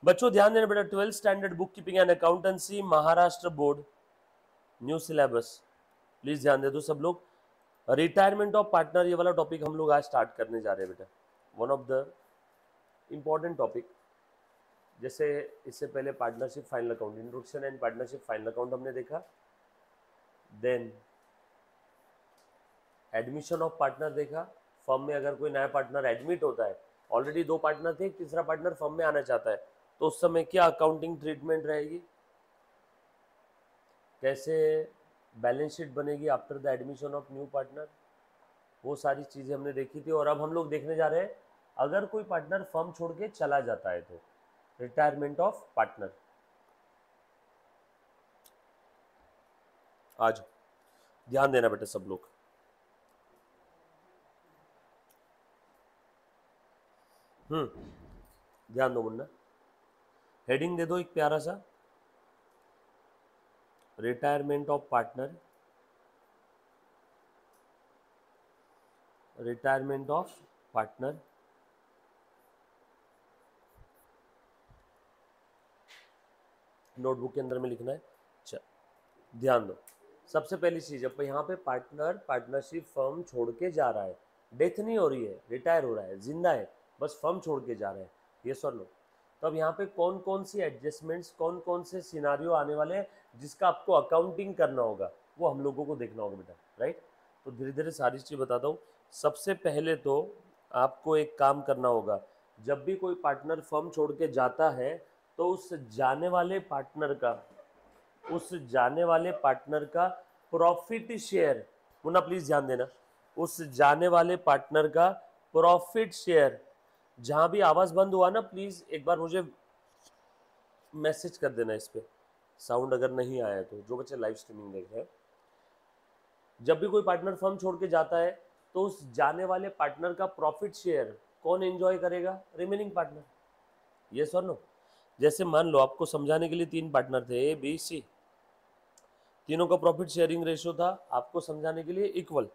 बच्चों ध्यान देना बेटा, 12th standard book keeping and accountancy Maharashtra board new syllabus, please ध्यान दे दो सब लोग। रिटायरमेंट ऑफ पार्टनर ये वाला टॉपिक हम लोग आज स्टार्ट करने जा रहे हैं बेटा, one of the important topic. जैसे इससे पहले partnership final account, introduction and partnership final account हमने देखा, देन एडमिशन ऑफ पार्टनर देखा। फर्म में अगर कोई नया पार्टनर एडमिट होता है, ऑलरेडी 2 पार्टनर थे, एक तीसरा पार्टनर फर्म में आना चाहता है, तो उस समय क्या अकाउंटिंग ट्रीटमेंट रहेगी, कैसे बैलेंस शीट बनेगी after the admission of new partner, वो सारी चीज़ें हमने देखी थी। और अब हम लोग देखने जा रहे हैं अगर कोई पार्टनर फर्म छोड़ के चला जाता है तो रिटायरमेंट ऑफ पार्टनर। आज ध्यान देना बेटा सब लोग। ध्यान दो मुन्ना, हेडिंग दे दो एक प्यारा सा, retirement of partner, retirement of partner. Notebook के अंदर में लिखना है। चल ध्यान दो, सबसे पहली चीज, अब यहाँ पे पार्टनर पार्टनरशिप फर्म छोड़ के जा रहा है, डेथ नहीं हो रही है, रिटायर हो रहा है, जिंदा है, बस फर्म छोड़ के जा रहा है, ये सुन लो। तो अब यहाँ पे कौन कौन सी एडजस्टमेंट्स, कौन कौन से सिनारियो आने वाले हैं जिसका आपको अकाउंटिंग करना होगा, वो हम लोगों को देखना होगा बेटा, राइट। तो धीरे धीरे सारी चीज़ बताता हूँ। सबसे पहले तो आपको एक काम करना होगा, जब भी कोई पार्टनर फर्म छोड़ के जाता है तो उस जाने वाले पार्टनर का प्रॉफिट शेयर, मुन्ना प्लीज ध्यान देना, उस जाने वाले पार्टनर का प्रॉफिट शेयर, जहां भी आवाज बंद हुआ ना प्लीज एक बार मुझे मैसेज कर देना इस पे, साउंड अगर नहीं आया तो, जो बच्चे लाइव स्ट्रीमिंग देख रहे हैं। जब भी कोई पार्टनर फर्म छोड़ के जाता है तो उस जाने वाले पार्टनर का प्रॉफिट शेयर कौन एंजॉय करेगा, रिमेनिंग पार्टनर, ये सर नो। जैसे मान लो आपको समझाने के लिए 3 पार्टनर थे ए बी सी, तीनों का प्रॉफिट शेयरिंग रेशियो था आपको समझाने के लिए इक्वल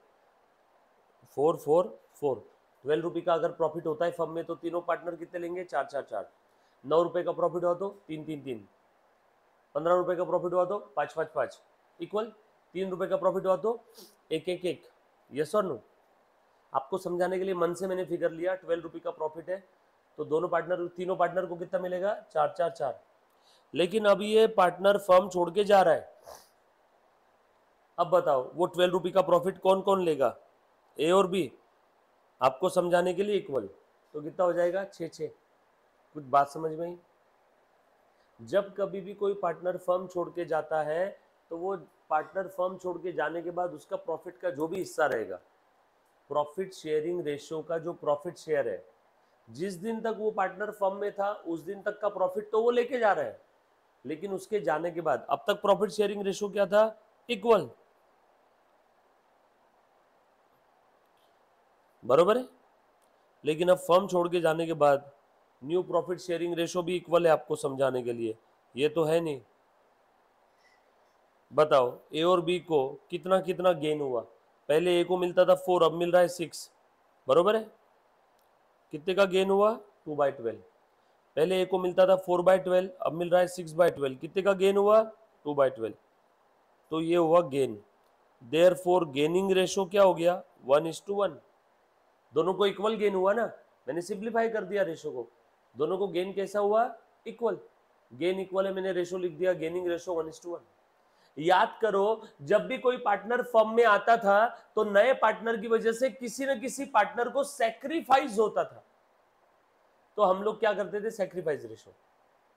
4-4-4। 12 रुपये का अगर प्रॉफिट होता है फर्म में तो तीनों पार्टनर कितने लेंगे, 4-4-4। 9 रुपये का प्रॉफिट हुआ तो 3-3-3। 15 रुपये का प्रॉफिट हुआ तो 5-5-5 इक्वल। 3 रुपये का प्रॉफिट हुआ तो 1-1-1, यस और नो। आपको समझाने के लिए मन से मैंने फिगर लिया, 12 रुपये का प्रॉफिट है तो दोनों पार्टनर, तीनों पार्टनर को कितना मिलेगा, 4-4-4। लेकिन अब ये पार्टनर फर्म छोड़ के जा रहा है, अब बताओ वो 12 रुपये का प्रॉफिट कौन कौन लेगा, ए और बी, आपको समझाने के लिए इक्वल, तो कितना हो जाएगा, 6-6। कुछ बात समझ में आई। जब कभी भी कोई पार्टनर फर्म छोड़ के जाता है तो वो पार्टनर फर्म छोड़ के जाने के बाद उसका प्रॉफिट का जो भी हिस्सा रहेगा, प्रॉफिट शेयरिंग रेशियो का जो प्रॉफिट शेयर है, जिस दिन तक वो पार्टनर फर्म में था उस दिन तक का प्रॉफिट तो वो लेके जा रहा है, लेकिन उसके जाने के बाद अब तक प्रॉफिट शेयरिंग रेशियो क्या था, इक्वल, बरोबर है। लेकिन अब फर्म छोड़ के जाने के बाद न्यू प्रॉफिट शेयरिंग रेशियो भी इक्वल है, आपको समझाने के लिए, ये तो है नहीं। बताओ ए और बी को कितना कितना गेन हुआ, पहले ए को मिलता था 4, अब मिल रहा है 6, बरोबर है। कितने का गेन हुआ, 2/12। पहले ए को मिलता था 4/12, अब मिल रहा है 6/12, कितने का गेन हुआ, 2/12। तो ये हुआ गेन, देयरफॉर गेनिंग रेशियो क्या हो गया, 1:1। दोनों को इक्वल गेन हुआ ना, मैंने सिंप्लीफाई कर दिया रेशो को, दोनों को गेन कैसा हुआ, इक्वल। गेन इक्वल है, मैंने रेशो लिख दिया, गेनिंग रेशो 1:1। याद करो जब भी कोई पार्टनर फर्म में आता था तो नए पार्टनर की वजह से किसी न किसी पार्टनर को सैक्रिफाइस होता था, तो हम लोग क्या करते थे, सैक्रिफाइस रेशो।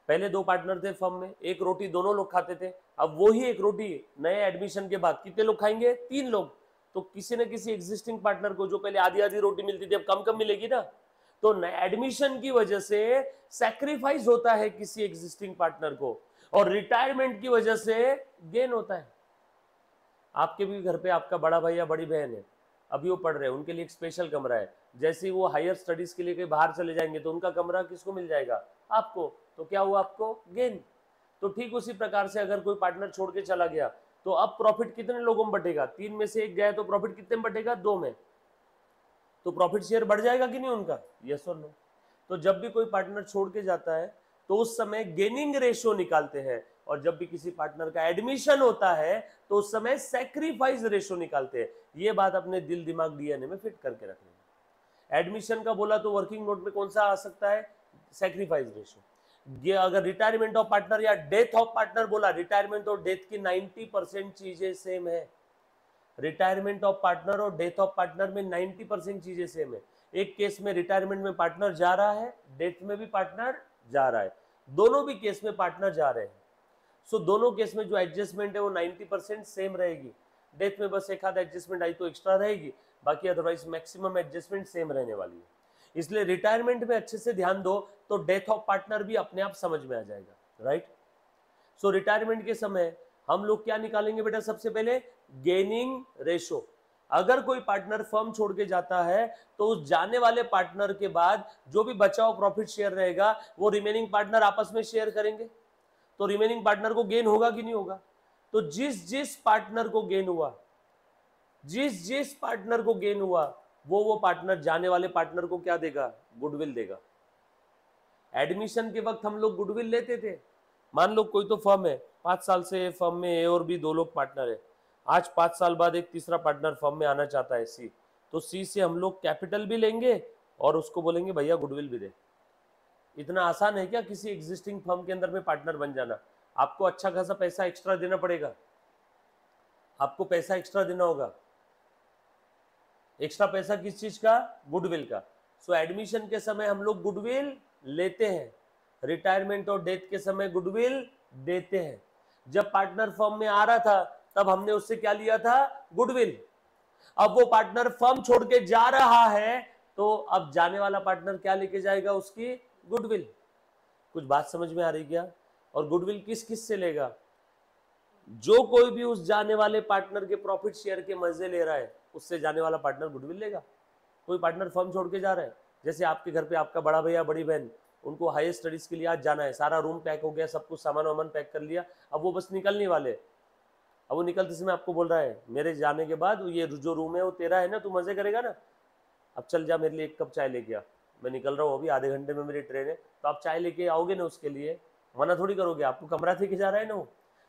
पहले 2 पार्टनर थे फर्म में, एक रोटी दोनों लोग खाते थे, अब वही एक रोटी नए एडमिशन के बाद कितने लोग खाएंगे, 3 लोग। तो किसी न किसी एग्जिस्टिंग पार्टनर को जो पहले आधी आधी रोटी मिलती थी अब कम कम मिलेगी ना, तो एडमिशन की वजह से सैक्रिफाइस होता है किसी एग्जिस्टिंग पार्टनर को, और रिटायरमेंट की वजह से गेन होता है। आपके भी घर पे आपका बड़ा भाई या बड़ी बहन है, अभी वो पढ़ रहे हैं, उनके लिए एक स्पेशल कमरा है, जैसे ही वो हायर स्टडीज के लिए कहीं बाहर चले जाएंगे तो उनका कमरा किसको मिल जाएगा, आपको, तो क्या हुआ, आपको गेन। तो ठीक उसी प्रकार से अगर कोई पार्टनर छोड़ के चला गया तो अब प्रॉफिट कितने लोगों में बटेगा, 3 में से एक गया तो प्रॉफिट कितने में बटेगा, 2 में। तो प्रॉफिट शेयर बढ़ जाएगा कि नहीं उनका, यस और नो। तो जब भी कोई पार्टनर छोड़ के जाता है तो उस समय गेनिंग रेशो निकालते हैं, और जब भी किसी पार्टनर का एडमिशन होता है तो उस समय सैक्रिफाइस रेशो निकालते हैं। ये बात अपने दिल दिमाग डीएनए में फिट करके रख लेना। एडमिशन का बोला तो वर्किंग नोट में कौन सा आ सकता है, सैक्रिफाइस रेशो। ये अगर रिटायरमेंट ऑफ पार्टनर या डेथ ऑफ पार्टनर बोला, रिटायरमेंट और डेथ की 90% चीजें सेम है। रिटायरमेंट ऑफ पार्टनर और डेथ ऑफ पार्टनर में 90% चीजें सेम है। एक केस में रिटायरमेंट में पार्टनर जा रहा है, डेथ में भी पार्टनर जा रहा है, दोनों भी केस में पार्टनर जा रहे हैं। सो दोनों केस में जो एडजस्टमेंट है वो 90% सेम रहेगी। डेथ में बस एक आध एडजस्टमेंट आई तो एक्स्ट्रा रहेगी, बाकी अदरवाइज मैक्सिमम एडजस्टमेंट सेम रहने वाली है। इसलिए रिटायरमेंट में अच्छे से ध्यान दो तो डेथ ऑफ पार्टनर भी अपने आप समझ में आ जाएगा, राइट। सो रिटायरमेंट के समय हम लोग क्या निकालेंगे बेटा, सबसे पहले गेनिंग रेशो। अगर कोई पार्टनर फर्म छोड़ के जाता है तो उस जाने वाले पार्टनर के बाद जो भी बचा हुआ प्रॉफिट शेयर रहेगा वो रिमेनिंग पार्टनर आपस में शेयर करेंगे। तो रिमेनिंग पार्टनर को गेन होगा कि नहीं होगा, तो जिस जिस पार्टनर को गेन हुआ, जिस जिस पार्टनर को गेन हुआ वो पार्टनर जाने वाले पार्टनर को क्या देगा, गुडविल देगा। एडमिशन के वक्त हम लोग गुडविल लेते थे। मान लो कोई तो फर्म है, 5 साल से फर्म में ए और बी दो लोग पार्टनर है, आज 5 साल बाद एक तीसरा पार्टनर फर्म में आना चाहता है सी, तो सी से हम लोग कैपिटल भी लेंगे और उसको बोलेंगे भैया गुडविल भी दे। इतना आसान है क्या किसी एग्जिस्टिंग फर्म के अंदर में पार्टनर बन जाना? आपको अच्छा खासा पैसा एक्स्ट्रा देना पड़ेगा, आपको पैसा एक्स्ट्रा देना होगा। एक्स्ट्रा पैसा किस चीज का, गुडविल का। सो एडमिशन के समय हम लोग गुडविल लेते हैं, रिटायरमेंट और डेथ के समय गुडविल देते हैं। जब पार्टनर फर्म में आ रहा था तब हमने उससे क्या लिया था, गुडविल। अब वो पार्टनर फर्म छोड़ के जा रहा है तो अब जाने वाला पार्टनर क्या लेके जाएगा, उसकी गुडविल। कुछ बात समझ में आ रही क्या? और गुडविल किस किस से लेगा, जो कोई भी उस जाने वाले पार्टनर के प्रॉफिट शेयर के मजे ले रहा है उससे जाने वाला पार्टनर गुडविल लेगा। कोई पार्टनर फर्म छोड़ के जा रहा है, जैसे आपके घर पे आपका बड़ा भैया बड़ी बहन, उनको हायर स्टडीज के लिए आज जाना है, सारा रूम पैक हो गया, सब कुछ सामान वामान पैक कर लिया, अब वो बस निकलने वाले। अब वो निकलते समय आपको बोल रहा है मेरे जाने के बाद ये जो रूम है वो तेरा है ना, तू मजे करेगा ना, अब चल जा मेरे लिए 1 कप चाय लेके आ, मैं निकल रहा हूँ अभी, आधे घंटे में मेरी ट्रेन है। तो आप चाय लेके आओगे ना, उसके लिए मना थोड़ी करोगे, आपको कमरा दे के जा रहा है ना वो।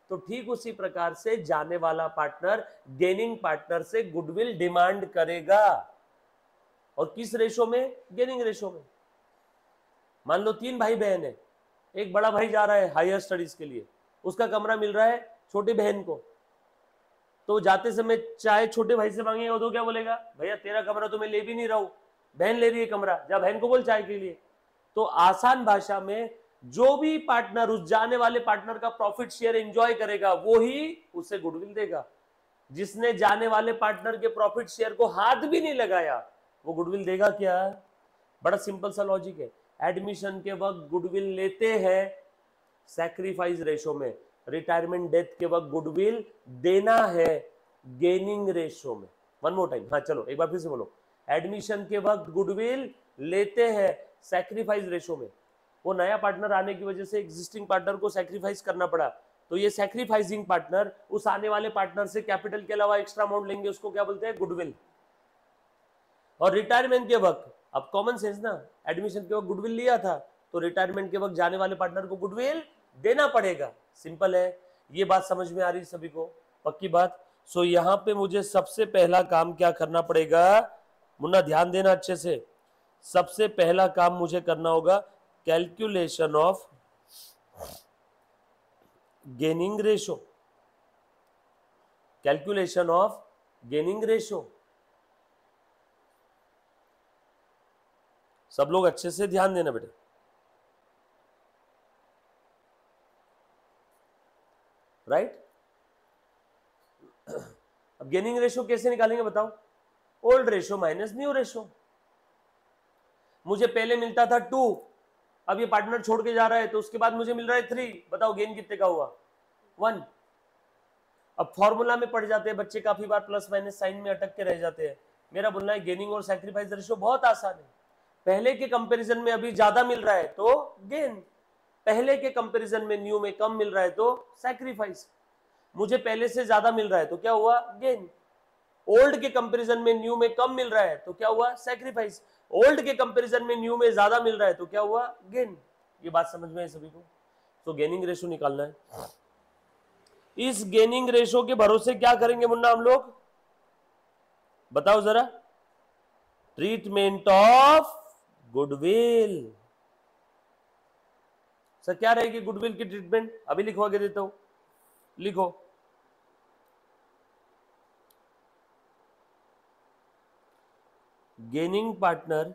तो ठीक उसी प्रकार से जाने वाला पार्टनर गेनिंग पार्टनर से गुडविल डिमांड करेगा, और किस रेशो में, गेनिंग रेशो में। मान लो 3 भाई बहन है, एक बड़ा भाई जा रहा है हायर स्टडीज के लिए, उसका कमरा मिल रहा है छोटी बहन को, तो जाते समय चाहे छोटे भाई से मांगेगा तो क्या बोलेगा, भैया तेरा कमरा तो मैं ले भी नहीं रहा हूं, बहन ले रही है कमरा, जा बहन को बोल चाय के लिए। तो आसान भाषा में जो भी पार्टनर उस जाने वाले पार्टनर का प्रॉफिट शेयर एंजॉय करेगा वो ही उसे गुडविल देगा। जिसने जाने वाले पार्टनर के प्रॉफिट शेयर को हाथ भी नहीं लगाया वो गुडविल देगा क्या? बड़ा सिंपल सा लॉजिक है। एडमिशन के वक्त गुडविल लेते हैं सैक्रिफाइस रेशो में, रिटायरमेंट डेथ के वक्त गुडविल देना है गेनिंग रेशो में। वन मोर टाइम, हाँ चलो एक बार फिर से बोलो। एडमिशन के वक्त गुडविल लेते हैं सैक्रिफाइस रेशो में। वो नया पार्टनर आने की वजह से एग्जिस्टिंग पार्टनर को सैक्रिफाइस करना पड़ा, तो ये सैक्रिफाइसिंग पार्टनर उस आने वाले पार्टनर से कैपिटल के अलावा एक्स्ट्रा अमाउंट लेंगे, उसको क्या बोलते हैं, गुडविल। और रिटायरमेंट के वक्त, अब कॉमन सेंस ना, एडमिशन के वक्त गुडविल लिया था तो रिटायरमेंट के वक्त जाने वाले पार्टनर को गुडविल देना पड़ेगा। सिंपल है, ये बात समझ में आ रही सभी को, पक्की बात। सो यहां पे मुझे सबसे पहला काम क्या करना पड़ेगा, मुन्ना ध्यान देना अच्छे से। सबसे पहला काम मुझे करना होगा calculation of gaining ratio, calculation of gaining ratio. सब लोग अच्छे से ध्यान देना बेटे। राइट, अब गेनिंग रेशो कैसे निकालेंगे बताओ, old ratio minus new ratio. मुझे पहले मिलता था 2, अब ये पार्टनर छोड़ के जा रहा है तो उसके बाद मुझे मिल रहा है 3, बताओ गेन कितने का हुआ, 1। अब फॉर्मूला में पड़ जाते हैं बच्चे, काफी बार प्लस माइनस साइन में अटक के रह जाते हैं। मेरा बोलना है गेनिंग और सैक्रिफाइस रेशो बहुत आसान है। पहले के कंपैरिजन में अभी ज्यादा मिल रहा है तो गेन, पहले के कंपैरिजन में न्यू में कम मिल रहा है तो सैक्रिफाइस। मुझे पहले से ज्यादा मिल रहा है तो क्या हुआ, गेन। ओल्ड के कंपैरिजन में न्यू में कम मिल रहा है तो क्या हुआ, सैक्रिफाइस। ओल्ड के कंपैरिजन में न्यू में ज्यादा मिल रहा है तो क्या हुआ, गेन। ये बात समझ में है सभी को? तो गेनिंग रेशो निकालना है। इस गेनिंग रेशो के भरोसे क्या करेंगे मुन्ना हम लोग, बताओ जरा? Treatment of goodwill. सर क्या रहेगी गुडविल की ट्रीटमेंट? अभी लिखवा के देता हूं, लिखो। Gaining partner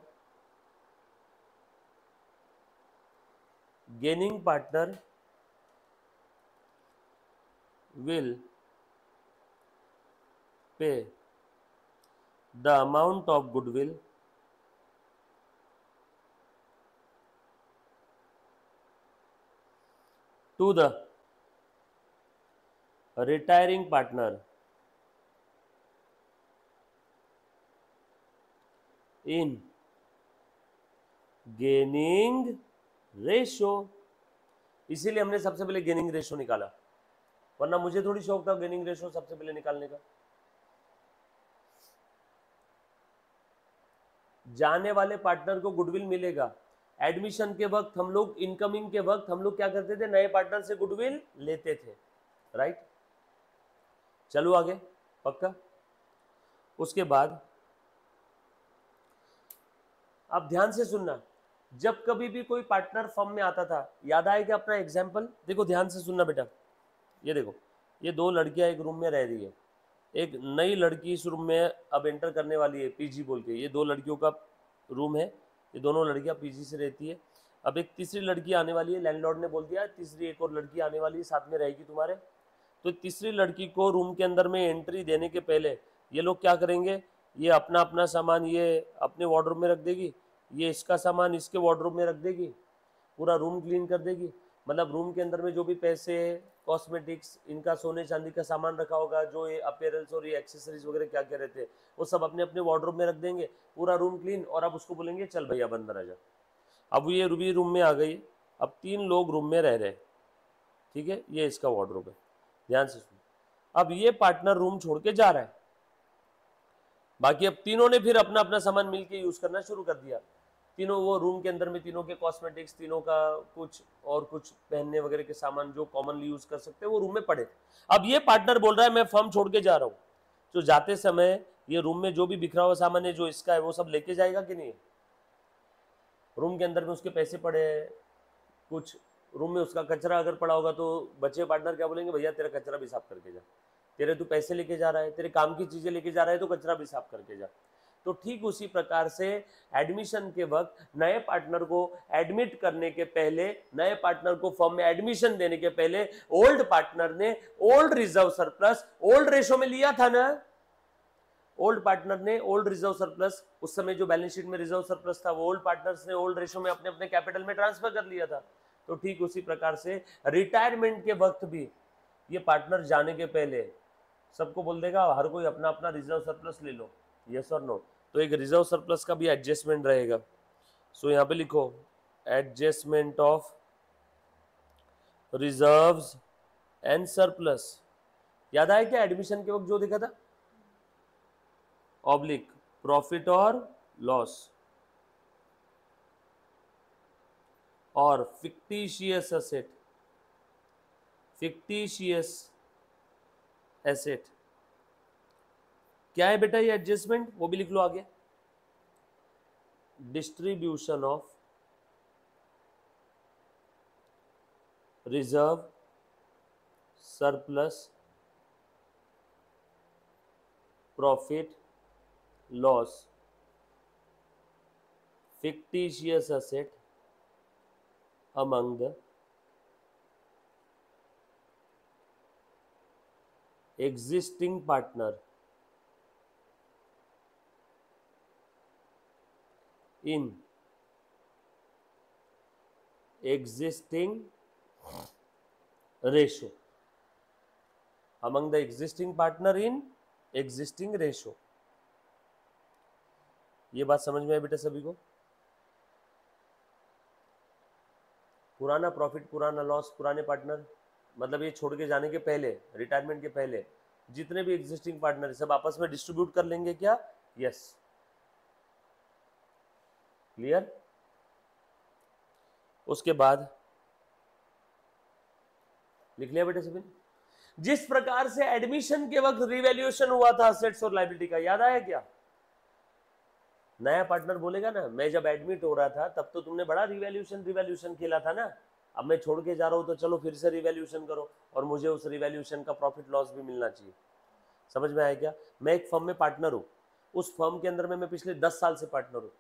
will pay the amount of goodwill to the retiring partner in gaining ratio। इसीलिए हमने सबसे पहले गेनिंग रेशो निकाला, वरना मुझे थोड़ी शौक था गेनिंग रेशो सबसे पहले निकालने का। जाने वाले पार्टनर को गुडविल मिलेगा। एडमिशन के वक्त हम लोग, इनकमिंग के वक्त हम लोग क्या करते थे, नए पार्टनर से गुडविल लेते थे, राइट? चलो आगे, पक्का? उसके बाद आप ध्यान से सुनना, जब कभी भी कोई पार्टनर फर्म में आता था, याद आएगा अपना एग्जाम्पल? देखो ध्यान से सुनना बेटा, ये देखो, ये दो लड़कियां एक रूम में रह रही है, एक नई लड़की इस रूम में अब एंटर करने वाली है, पीजी बोल के। ये दो लड़कियों का रूम है, ये दोनों लड़कियां पीजी से रहती है। अब एक तीसरी लड़की आने वाली है, लैंडलॉर्ड ने बोल दिया तीसरी एक और लड़की आने वाली है, साथ में रहेगी तुम्हारे। तो तीसरी लड़की को रूम के अंदर में एंट्री देने के पहले ये लोग क्या करेंगे, ये अपना अपना सामान ये अपने वार्डरोब में रख देगी, ये इसका सामान इसके वार्डरोब में रख देगी, पूरा रूम क्लीन कर देगी। मतलब रूम के अंदर में जो भी पैसे, कॉस्मेटिक्स, इनका सोने चांदी का सामान रखा होगा, जो ये अपीयरेंस और ये एक्सेसरीज वगैरह क्या क्या रहते हैं, वो सब अपने अपने वार्डरोब में रख देंगे, पूरा रूम क्लीन। और अब उसको बोलेंगे चल भैया बंदर आ जा। अब ये रूबी रूम में आ गई, अब 3 लोग रूम में रह रहे, ठीक है? ये इसका वार्डरोब है, ध्यान से सुनो। अब ये पार्टनर रूम छोड़ के जा रहा है, बाकी अब तीनों ने फिर अपना अपना सामान मिलके यूज करना शुरू कर दिया। तीनों वो रूम के अंदर में तीनों के कॉस्मेटिक्स, तीनों का कुछ और कुछ पहनने वगैरह के सामान जो कॉमनली यूज कर सकते हैं वो रूम में पड़े। अब ये पार्टनर बोल रहा है मैं फर्म छोड़ के जा रहा हूँ, तो जाते समय ये रूम में जो भी बिखरा हुआ सामान है जो इसका है वो सब लेके जाएगा कि नहीं? रूम के अंदर में उसके पैसे पड़े हैं, कुछ रूम में उसका कचरा अगर पड़ा होगा तो बच्चे पार्टनर क्या बोलेंगे, भैया तेरा कचरा भी साफ करके जा, तेरे तू पैसे लेके जा रहा है, तेरे काम की चीजें लेके जा रहा है तो कचरा भी साफ करके जा। तो ठीक उसी प्रकार से एडमिशन के वक्त नए पार्टनर को एडमिट करने के पहले, नए पार्टनर को फर्म में एडमिशन देने के पहले ओल्ड पार्टनर ने old reserve surplus old ratio में लिया था ना। ओल्ड पार्टनर ने ओल्ड रिजर्व सरप्लस, उस समय जो बैलेंस शीट में रिजर्व सरप्लस था वो ओल्ड पार्टनर्स ने ओल्ड रेशो में अपने अपने कैपिटल में ट्रांसफर कर लिया था। तो ठीक उसी प्रकार से रिटायरमेंट के वक्त भी ये पार्टनर जाने के पहले सबको बोल देगा हर कोई अपना अपना रिजर्व सरप्लस ले लो, यस और नो। तो एक रिजर्व सरप्लस का भी एडजस्टमेंट रहेगा। सो यहाँ पे लिखो adjustment of reserves and surplus. याद आया क्या एडमिशन के वक्त जो देखा था? ऑब्लिक प्रॉफिट और लॉस और फिक्टिशियस एसेट, फिक्टिशियस एसेट क्या है बेटा ये एडजस्टमेंट? वो भी लिख लो आगे। Distribution of reserve surplus profit loss fictitious asset among the existing partner in existing ratio, among the existing partner in existing ratio। ये बात समझ में आई बेटा सभी को? पुराना प्रॉफिट, पुराना लॉस, पुराने पार्टनर, मतलब ये छोड़ के जाने के पहले, रिटायरमेंट के पहले जितने भी एग्जिस्टिंग पार्टनर है सब आपस में डिस्ट्रीब्यूट कर लेंगे क्या? Yes, clear? उसके बाद लिख लिया बेटे सभी? जिस प्रकार से एडमिशन के वक्त रिवैल्यूएशन हुआ था असेट्स और लायबिलिटी का, याद आया क्या? नया पार्टनर बोलेगा ना, मैं जब एडमिट हो रहा था तब तो तुमने बड़ा रिवैल्यूएशन खेला था ना, अब मैं छोड़ के जा रहा हूं तो चलो फिर से रिवैल्यूएशन करो और मुझे उस रिवैल्यूएशन का प्रॉफिट लॉस भी मिलना चाहिए। समझ में आया क्या? मैं एक फर्म में पार्टनर हूं, उस फर्म के अंदर में मैं पिछले 10 साल से पार्टनर हूं,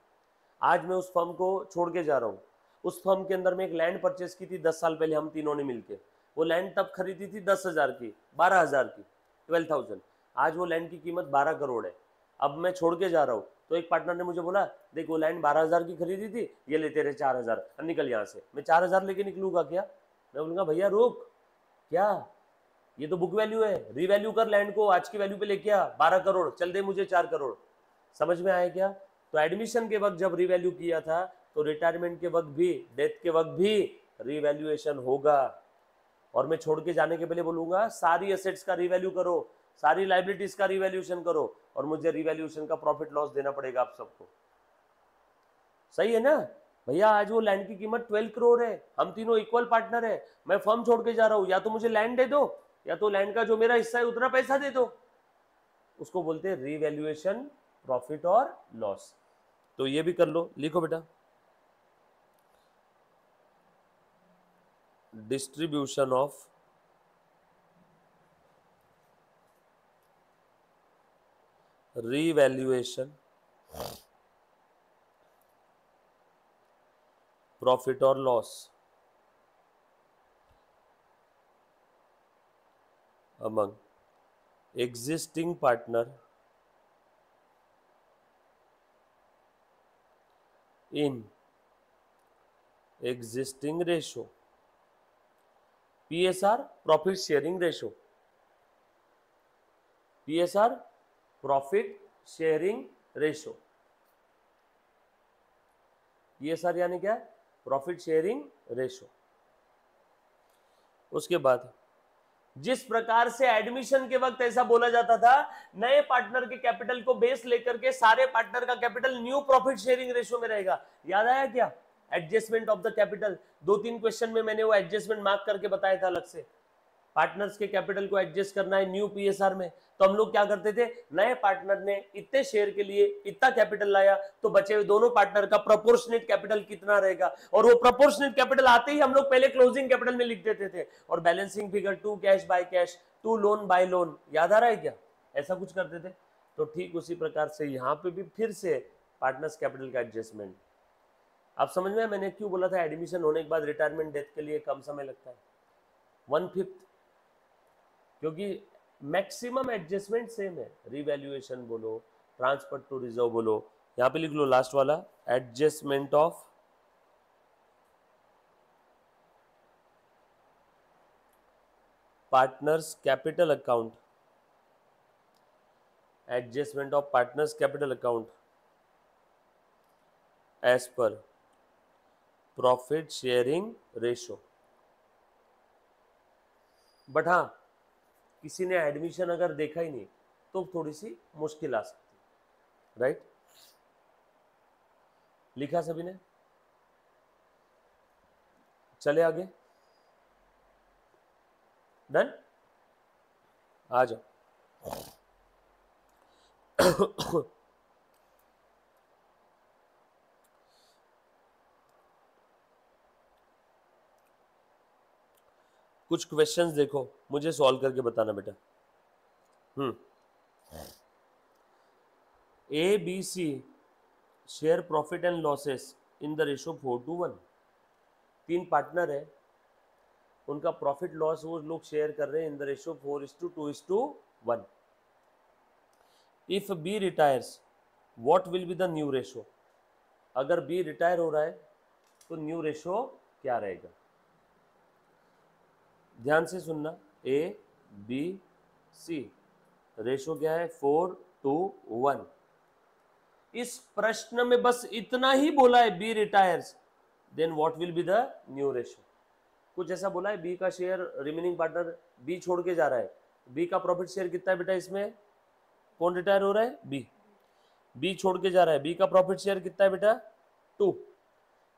आज मैं उस फर्म को छोड़ के जा रहा हूं। उस फर्म के अंदर में एक लैंड परचेस की थी 10 साल पहले हम तीनों ने मिलकर, वो लैंड तब खरीदी थी 10,000 की, 12,000 की, 12,000। आज वो लैंड की कीमत 12 करोड़ है। अब मैं छोड़ के जा रहा हूँ तो एक पार्टनर ने मुझे बोला देख वो लैंड 12,000 की खरीदी थी, ये ले तेरे 4,000, निकल यहाँ से। मैं 4,000 लेके निकलूंगा क्या? मैं बोलूंगा भैया रुक, क्या ये तो बुक वैल्यू है, रीवैल्यू कर लैंड को, आज की वैल्यू पे लेके आ, 12 करोड़ चल दे मुझे 4 करोड़। समझ में आया क्या? तो एडमिशन के वक्त जब रीवैल्यू किया था तो रिटायरमेंट के वक्त भी, डेथ के वक्त भी रीवैल्यूएशन होगा। और मैं छोड़ के जाने के पहले बोलूंगा सारी एसेट्स का रीवैल्यू करो, सारी लाइबिलिटीज का रिवैल्यूएशन करो और मुझे रिवैल्यूएशन का प्रॉफिट लॉस देना पड़ेगा आप सबको। सही है ना भैया? आज वो लैंड की कीमत 12 करोड़ है, हम तीनों इक्वल पार्टनर है, मैं फर्म छोड़ के जा रहा हूं, या तो मुझे लैंड दे दो या तो लैंड का जो मेरा हिस्सा है उतना पैसा दे दो। उसको बोलते हैं रिवैल्यूएशन, प्रॉफिट और लॉस। तो ये भी कर लो, लिखो बेटा डिस्ट्रीब्यूशन ऑफ revaluation, प्रॉफिट और loss among existing partner in existing ratio, PSR profit sharing ratio, PSR profit sharing ratio. PSR यानी क्या? Profit sharing ratio. उसके बाद जिस प्रकार से एडमिशन के वक्त ऐसा बोला जाता था नए पार्टनर के कैपिटल को बेस लेकर के सारे पार्टनर का capital new profit sharing ratio में रहेगा, याद आया क्या? Adjustment of the capital, 2-3 question में मैंने वो एडजस्टमेंट मार्क करके बताया था अलग से। पार्टनर्स के कैपिटल को एडजस्ट करना है न्यू पीएसआर में, तो हम लोग क्या करते थे, नए पार्टनर ने इतने शेयर के लिए इतना कैपिटल लाया तो बचे हुए दोनों पार्टनर का प्रोपोर्शनेट कैपिटल कितना रहेगा, और वो प्रोपोर्शनेट कैपिटल आते ही हम लोग पहले क्लोजिंग कैपिटल में लिख देते थे और balancing figure 2 cash by cash, 2 loan by loan. याद आ रहा है क्या? ऐसा कुछ करते थे। तो ठीक उसी प्रकार से यहाँ पे भी फिर से पार्टनर्स कैपिटल का एडजस्टमेंट। आप समझ में मैंने क्यों बोला था एडमिशन होने के बाद रिटायरमेंट डेथ के लिए कम समय लगता है, 1/5, क्योंकि मैक्सिमम एडजस्टमेंट सेम है। रिवैल्यूएशन बोलो, ट्रांसफर टू रिजर्व बोलो, यहां पे लिख लो लास्ट वाला adjustment of partners capital account, adjustment of partners capital account as per profit sharing ratio. But हाँ, किसी ने एडमिशन अगर देखा ही नहीं तो थोड़ी सी मुश्किल आ सकती है, राइट? लिखा सभी ने? चले आगे, डन? आ जाओ। कुछ क्वेश्चंस देखो, मुझे सॉल्व करके बताना बेटा। A B C share profit and losses in the ratio 4:1। 3 partner है, उनका प्रॉफिट लॉस वो लोग शेयर कर रहे हैं in the ratio 4:2:1। If B retires what will be the new ratio? अगर बी रिटायर हो रहा है तो न्यू रेशो क्या रहेगा? ध्यान से सुनना, ए बी सी रेशो क्या है? 4:1। इस प्रश्न में बस इतना ही बोला है, B retires then what will be the new ratio. कुछ ऐसा बोला है, बी का शेयर रिमेनिंग पार्टनर बी छोड़ के जा रहा है, बी का प्रॉफिट शेयर कितना है बेटा? इसमें कौन रिटायर हो रहा है? बी। बी छोड़ के जा रहा है, बी का प्रॉफिट शेयर कितना है बेटा? 2।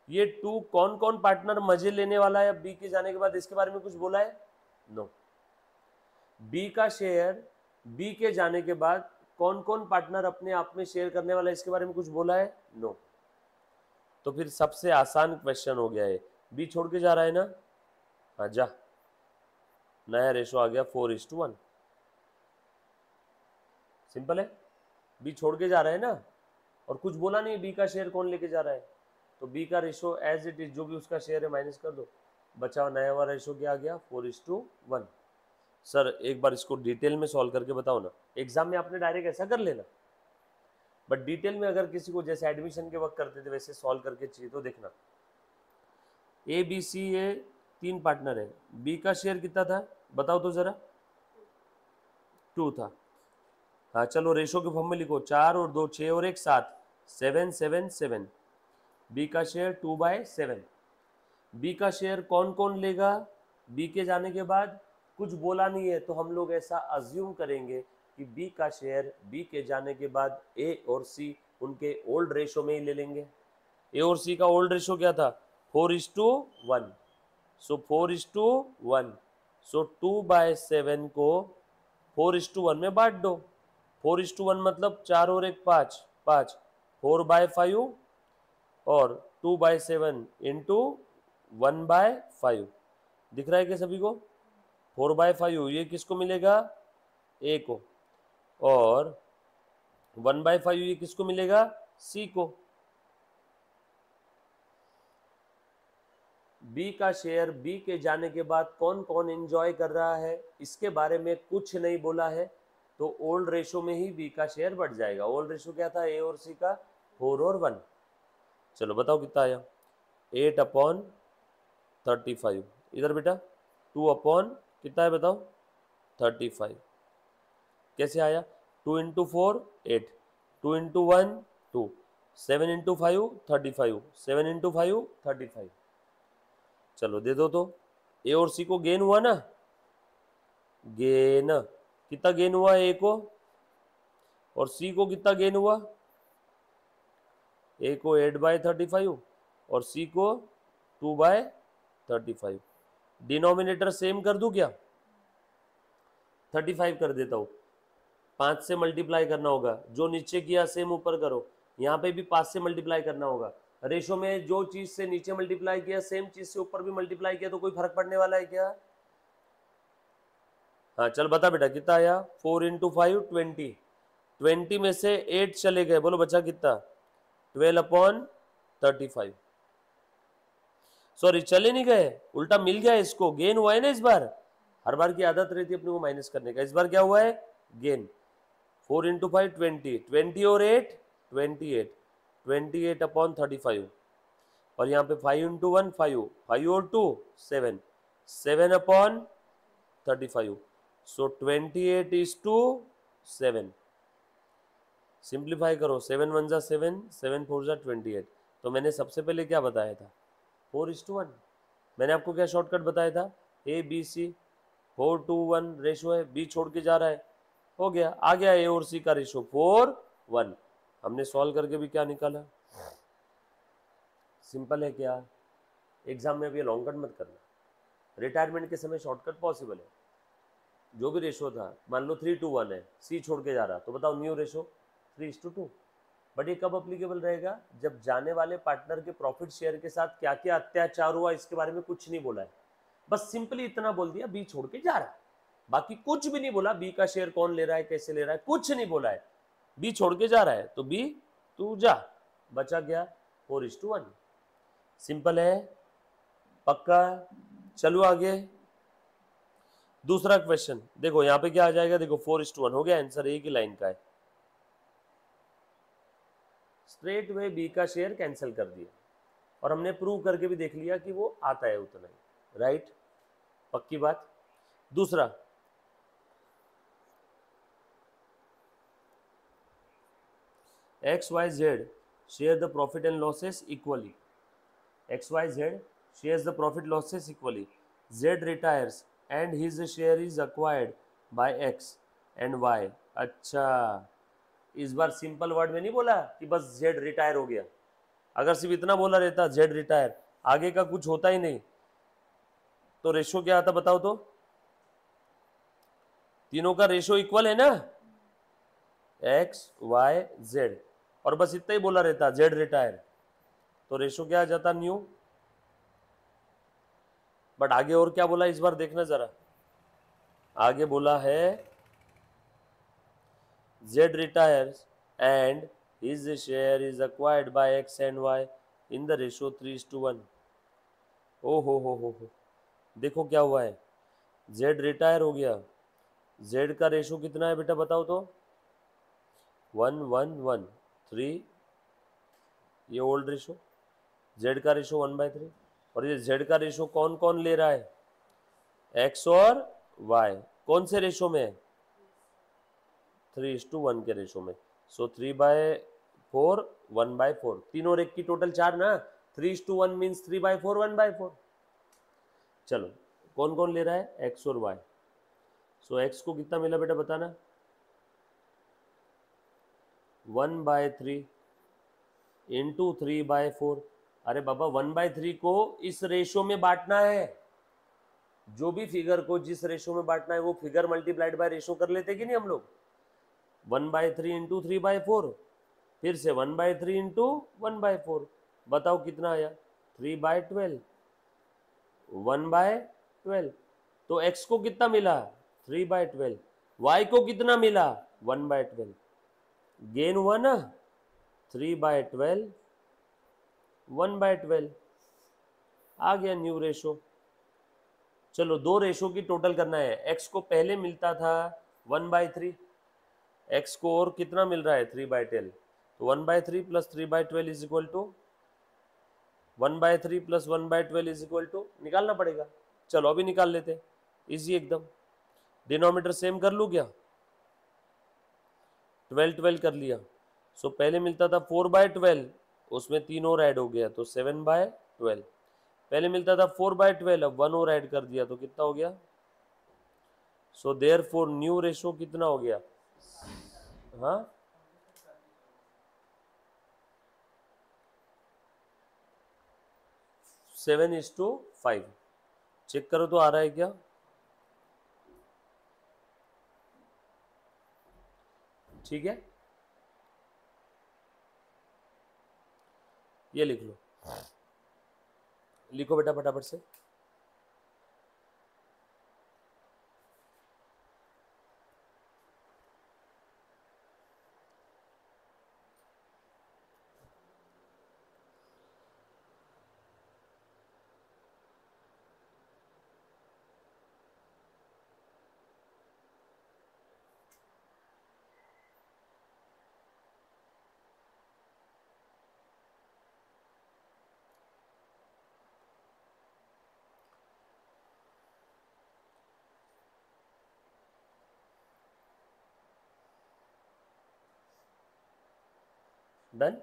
ये टू कौन कौन पार्टनर मजे लेने वाला है बी के जाने के बाद, इसके बारे में कुछ बोला है? नो। बी का शेयर बी के जाने के बाद कौन कौन पार्टनर अपने आप में शेयर करने वाला है, इसके बारे में कुछ बोला है? नो। तो फिर सबसे आसान क्वेश्चन हो गया है, बी छोड़ के जा रहा है ना, हाँ जा, नया रेशो आ गया 4:1। सिंपल है, बी छोड़ के जा रहा है ना, और कुछ बोला नहीं बी का शेयर कौन लेके जा रहा है, तो बी का रेशो एज इट इज जो भी उसका शेयर है माइनस कर दो, बचा नया वाला रेशो क्या आ गया 4:1। सर एक बार इसको डिटेल में सॉल्व करके बताओ ना, एग्जाम में आपने डायरेक्ट ऐसा कर लेना, बट डिटेल में अगर किसी को जैसे एडमिशन के वक्त करते थे वैसे सॉल्व करके चाहिए तो देखना। ए बी सी ये 3 पार्टनर है, बी का शेयर कितना था बताओ तो जरा, 2 था। हाँ चलो रेशो के फॉर्म में लिखो, 4 और 2 6 और 1 7, 7 7 7। बी का शेयर 2/7। बी का शेयर कौन कौन लेगा बी के जाने के बाद, कुछ बोला नहीं है, तो हम लोग ऐसा अज्यूम करेंगे कि बी का शेयर बी के जाने के बाद ए और सी उनके ओल्ड रेशो में ही ले लेंगे। ए और सी का ओल्ड रेशो क्या था 4:1, सो 4:1, सो 2/7 को 4:1 में बांट दो। 4:1 मतलब 4 और 1 5 5, 4/5 और 2/7 इंटू 1/5। दिख रहा है क्या सभी को? 4/5 ये किसको मिलेगा ए को, और 1/5 ये किसको मिलेगा सी को। बी का शेयर बी के जाने के बाद कौन कौन एंजॉय कर रहा है इसके बारे में कुछ नहीं बोला है, तो ओल्ड रेशो में ही बी का शेयर बढ़ जाएगा। ओल्ड रेशो क्या था ए और सी का 4 और 1। चलो बताओ कितना आया 8/35। इधर बेटा 2 कितना है बताओ 35। कैसे आया 2 × 4 8, 2 × 1 2, 7 × 5 35, 7 × 5 35। चलो दे दो तो, ए और सी को गेन हुआ ना, गेन कितना गेन हुआ ए को, और सी को कितना गेन हुआ, ए को 8/35 और सी को 2/35। डिनोमिनेटर सेम कर दूं क्या, 35 कर देता हूँ, 5 से मल्टीप्लाई करना होगा, जो नीचे किया सेम ऊपर करो, यहाँ पे भी 5 से मल्टीप्लाई करना होगा। रेशो में जो चीज से नीचे मल्टीप्लाई किया सेम चीज से ऊपर भी मल्टीप्लाई किया, तो कोई फर्क पड़ने वाला है क्या? हाँ चल बता बेटा कितना आया 4 × 5 20, 20 में से 8 चले गए, बोलो बचा कितना 12/35। सॉरी चले नहीं गए, उल्टा मिल गया, इसको गेन हुआ है ना इस बार। हर बार की आदत रहती है अपने को माइनस करने का, इस बार क्या हुआ है गेन। 4 × 5 20, 20 और 8 28, 28/35, और यहाँ पे 5 × 1 5, 5 और 2 7, 7/35, सो 28:7। सिंप्लीफाई करो, 7 1 जा 7, 7 4 जा 28। तो मैंने सबसे पहले क्या बताया था 4:1। मैंने आपको क्या शॉर्टकट बताया था, ए बी सी 4:1 रेशो है, बी छोड़ के जा रहा है, हो गया, आ गया ए और सी का रेशो 4:1। हमने सॉल्व करके भी क्या निकाला, सिंपल है क्या। एग्जाम में अभी लॉन्ग कट मत करना, रिटायरमेंट के समय शॉर्टकट पॉसिबल है। जो भी रेशो था मान लो 3:1 है, सी छोड़ के जा रहा, तो बताओ न्यू रेशो 3:2। बट ये कब अप्लीकेबल रहेगा, जब जाने वाले पार्टनर के प्रॉफिट शेयर के साथ क्या क्या अत्याचार हुआ इसके बारे में कुछ नहीं बोला है, बस सिंपली इतना बोल दिया बी छोड़ के जा रहा है, बाकी कुछ भी नहीं बोला, बी का शेयर कौन ले रहा है कैसे ले रहा है कुछ नहीं बोला है, बी छोड़ के जा रहा है तो बी तू जा, बचा गया 4:1। सिंपल है, पक्का। चलो आगे दूसरा क्वेश्चन देखो, यहाँ पे क्या आ जाएगा, देखो 4:1 हो गया, आंसर एक ही लाइन का है। स्ट्रेट वे बी का शेयर कैंसिल कर दिया, और हमने प्रूव करके भी देख लिया कि वो आता है उतना ही, राइट, पक्की बात। दूसरा XYZ share the profit and losses equally. XYZ shares the profit losses equally. Z retires and his share is acquired by X and Y. अच्छा, इस बार सिंपल वर्ड में नहीं बोला कि बस Z रिटायर हो गया, अगर सिर्फ इतना बोला रहता जेड रिटायर, आगे का कुछ होता ही नहीं, तो रेशो क्या आता बताओ तो? तीनों का रेशो इक्वल है ना, एक्स वाई जेड, और बस इतना ही बोला रहता जेड रिटायर, तो रेशो क्या आ जाता? न्यू। बट आगे और क्या बोला इस बार देखना जरा, आगे बोला है Z retires and his share is acquired by X and Y in the ratio 3:1। ओ हो, देखो क्या हुआ है, Z रिटायर हो गया, Z का रेशो कितना है बेटा बताओ तो? 1:1:1, 3, ये ओल्ड रेशो, Z का रेशो 1/3, और ये Z का रेशो कौन कौन ले रहा है? X और Y, कौन से रेशो में है? 3:1 के रेशो में। सो 3/4, 1/4, तीनों और एक की टोटल 4 ना, 3:1 मीन्स 3/4, 1/4। चलो कौन कौन ले रहा है? एक्स और वाई। सो एक्स को कितना मिला बेटा बताना? 1/3 इंटू 3/4। अरे बाबा 1/3 को इस रेशो में बांटना है, जो भी फिगर को जिस रेशो में बांटना है वो फिगर मल्टीप्लाइड बाय रेशो कर लेते कि नहीं हम लोग? 1/3 इंटू 3/4, फिर से 1/3 इंटू 1/4, बताओ कितना आया? 3/12, 1/12। तो x को कितना मिला? 3/12। y को कितना मिला? 1/12। गेन हुआ ना, 3/12, 1/12, आ गया न्यू रेशो। चलो दो रेशो की टोटल करना है, x को पहले मिलता था 1/3, x को और कितना मिल रहा है? 3/12, तो 1/3 plus 3/12 is equal to 1/3 plus 1/12 is equal to, निकालना पड़ेगा। चलो अभी निकाल लेते, इजी एकदम। डिनोमीटर सेम कर लूँ क्या? 12 कर लिया। सो पहले मिलता था 4/12, उसमें 3 और ऐड हो गया तो 7/12। पहले मिलता था 4/12, अब 1 और ऐड कर दिया तो कितना हो गया? सो देयरफॉर न्यू रेशो कितना हो गया? हाँ 7:5। चेक करो तो आ रहा है क्या? ठीक है, ये लिख लो, लिखो बेटा फटाफट से। डन।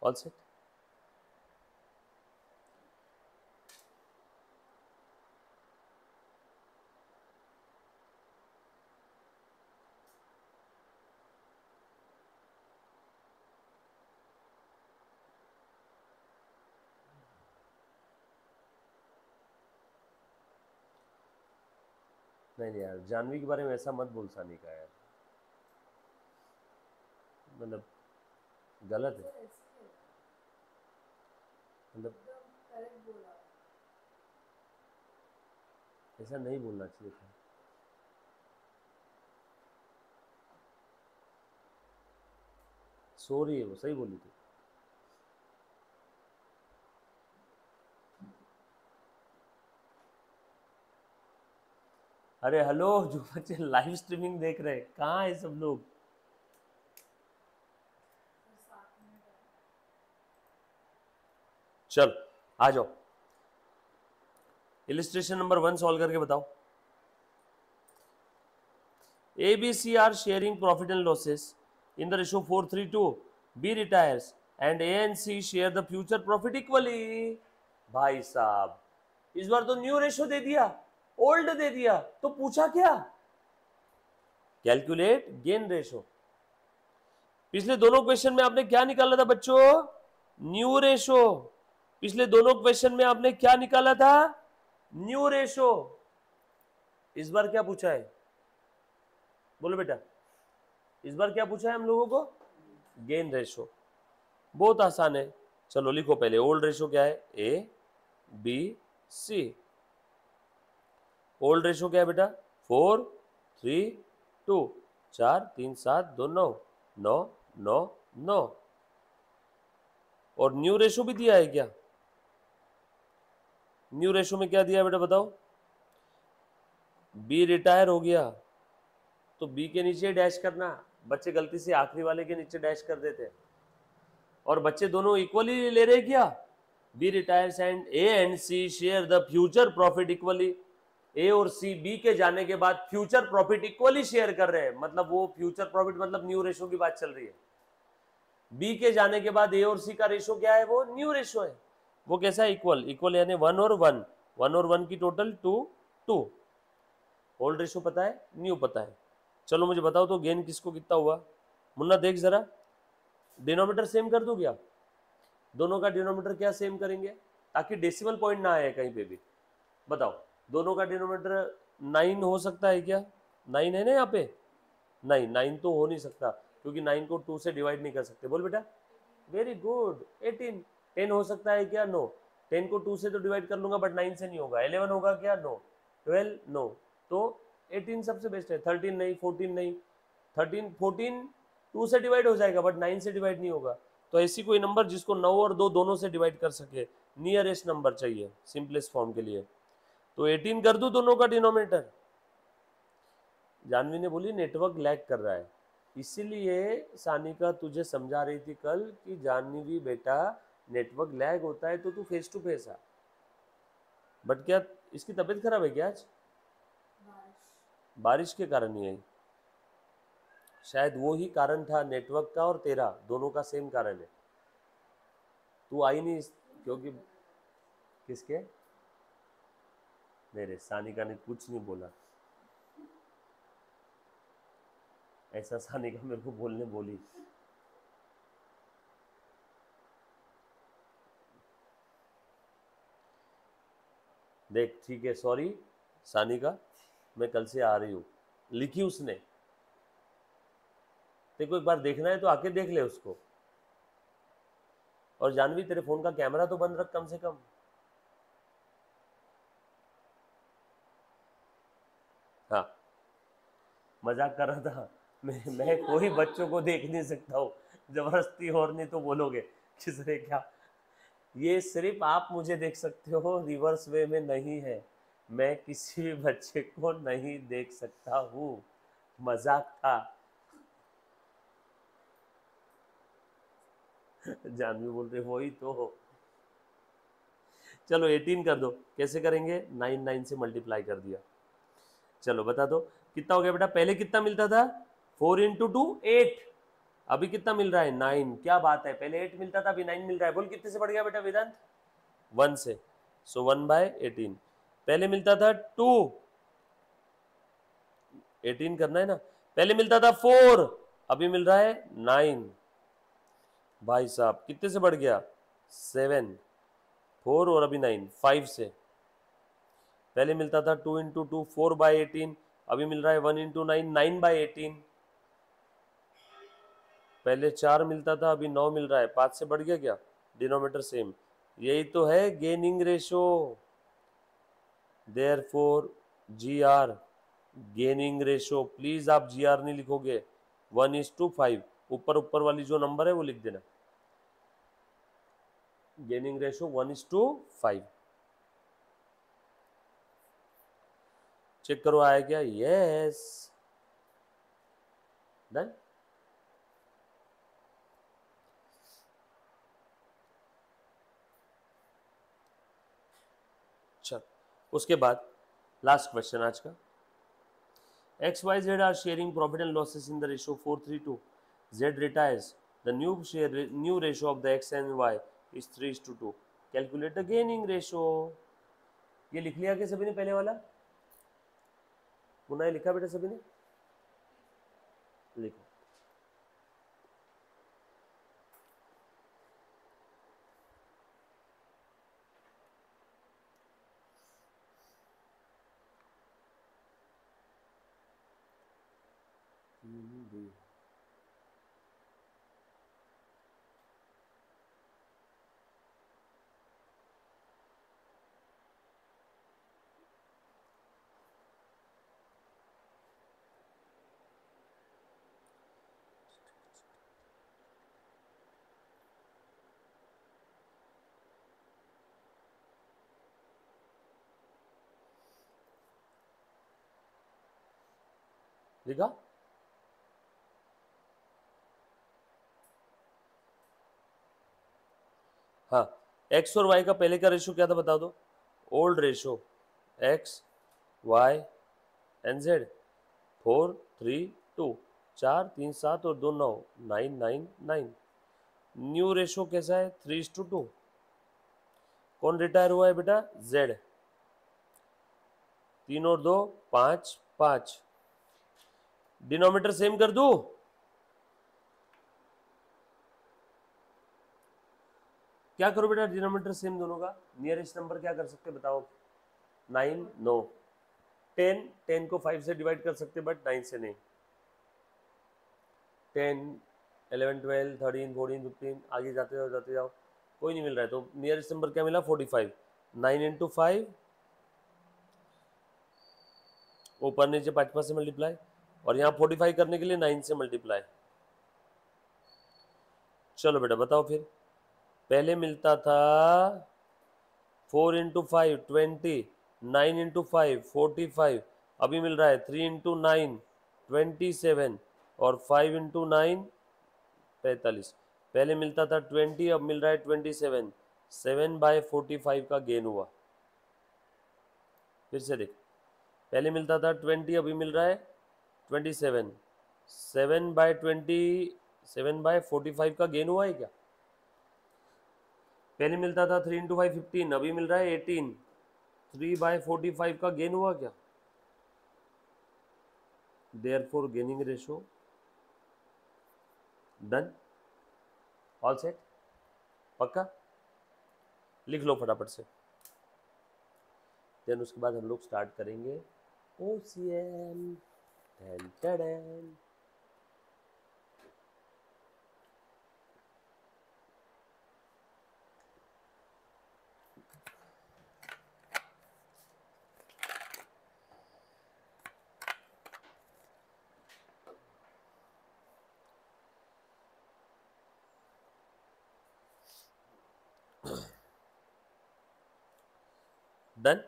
All set. नहीं नहीं यार, जानवी के बारे में ऐसा मत बोल सानी का यार, मतलब गलत है, मतलब ऐसा नहीं बोलना चाहिए था। सो रही है वो, सही बोली थी। अरे हेलो, जो बच्चे लाइव स्ट्रीमिंग देख रहे हैं कहाँ है सब लोग? चल आ जाओ, इलिस्ट्रेशन नंबर 1 सॉल्व करके बताओ। A, B, C are sharing profit and losses in the ratio 4:3. B retires and A and C share the future profit equally। भाई साहब, इस बार तो न्यू रेशो दे दिया, ओल्ड दे दिया, तो पूछा क्या? Calculate gain ratio. पिछले दोनों क्वेश्चन में आपने क्या निकाला था बच्चों? New ratio. पिछले दोनों क्वेश्चन में आपने क्या निकाला था? New ratio. इस बार क्या पूछा है? बोलो बेटा, इस बार क्या पूछा है हम लोगों को? Gain ratio. बहुत आसान है, चलो लिखो पहले। ओल्ड रेशो क्या है? A B C. Old ratio क्या है बेटा? 4 3 2। 4 3 7 2 9 9 9 9। और न्यू रेशो भी दिया है क्या? न्यू रेशो में क्या दिया है बेटा बताओ? बी रिटायर हो गया तो बी के नीचे डैश करना। बच्चे गलती से आखिरी वाले के नीचे डैश कर देते हैं। और बच्चे दोनों इक्वली ले रहे क्या? B retires and A and C share the future profit equally. A और सी बी के जाने के बाद फ्यूचर प्रॉफिट इक्वली शेयर कर रहे हैं, मतलब वो फ्यूचर प्रॉफिट मतलब न्यू रेशो की बात चल रही है। बी के जाने के बाद ए और सी का रेशो क्या है? वो न्यू रेशो है। वो कैसा है? इक्वल। इक्वल यानी 1 और 1, 1 और 1 की टोटल 2 2। ओल्ड रेशो पता है, न्यू पता है। चलो मुझे बताओ तो गेन किसको कितना हुआ? मुन्ना देख जरा, डिनोमीटर सेम कर दूं क्या? दोनों का डिनोमीटर क्या सेम करेंगे ताकि डेसिमल पॉइंट ना आए कहीं पे भी? बताओ, दोनों का डिनोमीटर 9 हो सकता है क्या? 9 है ना यहाँ पे? नहीं, 9 तो हो नहीं सकता क्योंकि 9 को 2 से डिवाइड नहीं कर सकते। बोल बेटा। Very good, 18। 10 हो सकता है क्या? नो। 10 को 2 से तो डिवाइड कर लूंगा बट 9 से नहीं होगा। 11 होगा क्या? नो। 12 नो। तो 18 सबसे बेस्ट है। 13 नहीं, 14 नहीं। 13 14 2 से डिवाइड हो जाएगा बट 9 से डिवाइड नहीं होगा। तो ऐसी कोई नंबर जिसको 9 और 2 दोनों से डिवाइड कर सके, नियरेस्ट नंबर चाहिए सिंपलेस्ट फॉर्म के लिए। तो 18 कर दूं दोनों का डिनोमिनेटर? जानवी ने बोली नेटवर्क लैग कर रहा है, इसीलिए सानिका तुझे समझा रही थी कल कि जानवी बेटा नेटवर्क लैग होता है तो तू फेस टू फेस आ। बट क्या इसकी तबीयत खराब है क्या आज? बारिश के कारण ही आई। शायद वो ही कारण था, नेटवर्क का और तेरा दोनों का सेम कारण है। तू आई नहीं क्योंकि किसके? मेरे। सानिका ने कुछ नहीं बोला, ऐसा सानिका मेरे को बोलने बोली। देख ठीक है, सॉरी सानिका, मैं कल से आ रही हूँ, लिखी उसने। तेरे को एक बार देखना है तो आके देख ले उसको। और जानवी तेरे फोन का कैमरा तो बंद रख कम से कम। हाँ, मजाक कर रहा था। मैं कोई बच्चों को देख नहीं सकता हूँ जबरदस्ती, और नहीं तो बोलोगे किसने क्या। ये सिर्फ आप मुझे देख सकते हो, रिवर्स वे में नहीं है। मैं किसी भी बच्चे को नहीं देख सकता हूँ, मजाक था। जानवी बोल रहे वही तो। चलो 18 कर दो, कैसे करेंगे? 9 9 से मल्टीप्लाई कर दिया। चलो बता दो कितना हो गया बेटा? पहले कितना मिलता था? 4 इंटू 2 8। अभी कितना मिल रहा है? 9। क्या बात है, पहले 8 मिलता था अभी 9 मिल रहा है। बोल कितने से बढ़ गया बेटा वेदांत? 1 से। सो 1/18। पहले मिलता था 2, 18 करना है ना। पहले मिलता था 4, अभी मिल रहा है 9। भाई साहब कितने से बढ़ गया? 7। 4 और अभी 9, 5 से। पहले मिलता था 2 इंटू 2 4/18, अभी मिल रहा है 1 इंटू 9 9/18। पहले 4 मिलता था अभी 9 मिल रहा है, 5 से बढ़ गया क्या? Denominator same. यही तो है gaining ratio. Therefore G R gaining ratio. Please आप जी आर नहीं लिखोगे, 1:5। ऊपर ऊपर वाली जो नंबर है वो लिख देना। Gaining ratio 1:5। चेक करो आया क्या, यस, डन। चल उसके बाद लास्ट क्वेश्चन आज का, X Y Z are sharing profit and losses in the ratio 4:3, Z retires, the new ratio of the X and Y is 3:2, calculate the gaining ratio. ये लिख लिया क्या सभी ने पहले वाला, पुनः लिखा बेटा सभी ने, लिखो। लिखा, हाँ, एक्स और वाई का पहले का रेशियो क्या था बता दो, old ratio X Y and Z 4:3:2, 4:3:7 और 2:9, 9:9:9। न्यू रेशियो कैसा है, 3:2। कौन रिटायर हुआ है बेटा, जेड, 3 और 2 5, 5। डिनोमीटर सेम कर दूं, क्या करो बेटा, डिनोमीटर सेम दोनों का, नियरेस्ट नंबर क्या कर सकते बताओ, 9, 9, 10, 10 को 5 से डिवाइड कर सकते बट 9 से नहीं, 10, 11, 12, 13, 14, 15 आगे जाते जाओ, कोई नहीं मिल रहा है, तो नियरेस्ट नंबर क्या मिला, 45, 9 इंटू 5, ऊपर नीचे 5 से मल्टीप्लाई, और यहाँ 45 करने के लिए 9 से मल्टीप्लाई। चलो बेटा बताओ फिर, पहले मिलता था 4 इंटू 5 20, 9 इंटू 5 45, अभी मिल रहा है 3 इंटू 9 27, और 5 इंटू 9 45। पहले मिलता था 20, अब मिल रहा है 27, 7/45 का गेन हुआ। फिर से देख, पहले मिलता था 20, अभी मिल रहा है 27, 7/45 का गेन हुआ है क्या। पहले मिलता था 3 इंटू 5 15, अभी मिल रहा है 18, 3/45 का गेन हुआ क्या, therefore gaining ratio done, all set, पक्का, लिख लो फटाफट से। देन उसके बाद हम लोग स्टार्ट करेंगे OCM, टेन टेन। डन।